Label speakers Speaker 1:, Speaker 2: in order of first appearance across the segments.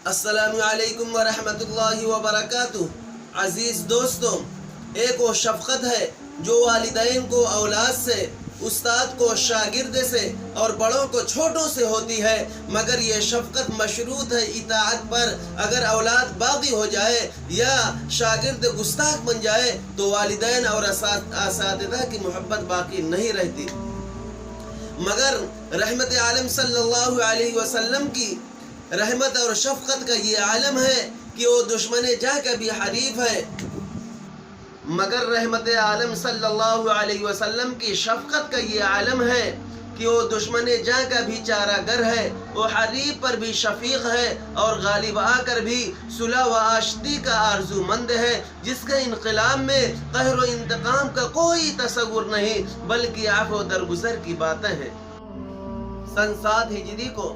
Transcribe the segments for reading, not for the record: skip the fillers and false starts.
Speaker 1: السلام علیکم ورحمۃ اللہ وبرکاتہ۔ عزیز دوستوں، ایک وہ شفقت ہے جو والدین کو اولاد سے، استاد کو شاگرد سے اور بڑوں کو چھوٹوں سے ہوتی ہے، مگر یہ شفقت مشروط ہے اطاعت پر۔ اگر اولاد باغی ہو جائے یا شاگرد گستاخ بن جائے تو والدین اور اساتذہ کی محبت باقی نہیں رہتی۔ مگر رحمت عالم صلی اللہ علیہ وسلم کی رحمت اور شفقت کا یہ عالم ہے کہ وہ دشمن جاں کا بھی حریف ہے۔ مگر رحمت عالم صلی اللہ علیہ وسلم کی شفقت کا یہ عالم ہے کہ وہ دشمن جاں کا بھی چارہ گر ہے، وہ حریف پر بھی شفیق ہے اور غالب آ کر بھی صلح و آشتی کا آرزو مند ہے، جس کے انقلاب میں قہر و انتقام کا کوئی تصور نہیں بلکہ عفو و درگزر کی باتیں ہیں۔ سن 7 ہجری کو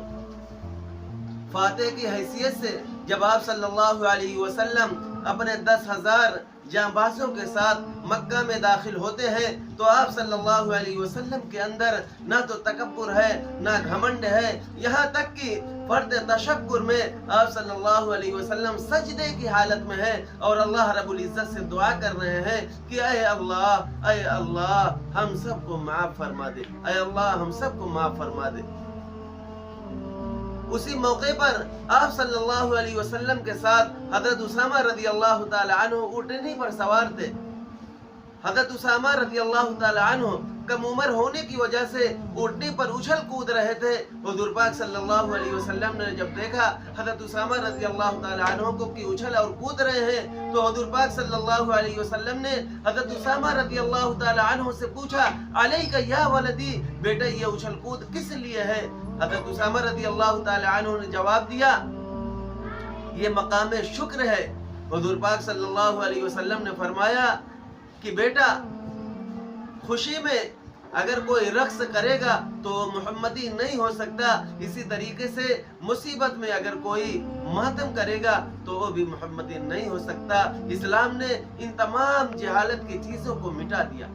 Speaker 1: فاتح کی حیثیت سے جب آپ صلی اللہ علیہ وسلم اپنے 10,000 جانبازوں کے ساتھ مکہ میں داخل ہوتے ہیں تو آپ صلی اللہ علیہ وسلم کے اندر نہ تو تکبر ہے نہ گھمنڈ ہے، یہاں تک کہ فرد تشکر میں آپ صلی اللہ علیہ وسلم سجدے کی حالت میں ہیں اور اللہ رب العزت سے دعا کر رہے ہیں کہ اے اللہ ہم سب کو معاف فرما دے، اے اللہ ہم سب کو معاف فرما دے۔ اسی موقع پر آپ صلی اللہ علیہ وسلم کے ساتھ حضرت اسامہ رضی اللہ تعالی عنہ اونٹنی پر سوار تھے۔ حضرت اسامہ رضی اللہ تعالی عنہ کم عمر ہونے کی وجہ سے اونٹنی پر اچھل کود رہے تھے۔ حضور پاک صلی اللہ علیہ وسلم نے جب دیکھا حضرت اسامہ رضی اللہ تعالی عنہ کو کہ اچھل اور کود رہے ہیں تو حضور پاک صلی اللہ علیہ وسلم نے حضرت اسامہ رضی اللہ تعالی عنہ سے پوچھا، علیک یا ولدی، بیٹا یہ اچھل کود کس لیے ہے؟ حضرت اسامہ رضی اللہ تعالی عنہ نے جواب دیا، یہ مقام شکر ہے۔ حضور پاک صلی اللہ علیہ وسلم نے فرمایا کہ بیٹا خوشی میں اگر کوئی رقص کرے گا تو محمدی نہیں ہو سکتا، اسی طریقے سے مصیبت میں اگر کوئی ماتم کرے گا تو وہ بھی محمدی نہیں ہو سکتا۔ اسلام نے ان تمام جہالت کی چیزوں کو مٹا دیا۔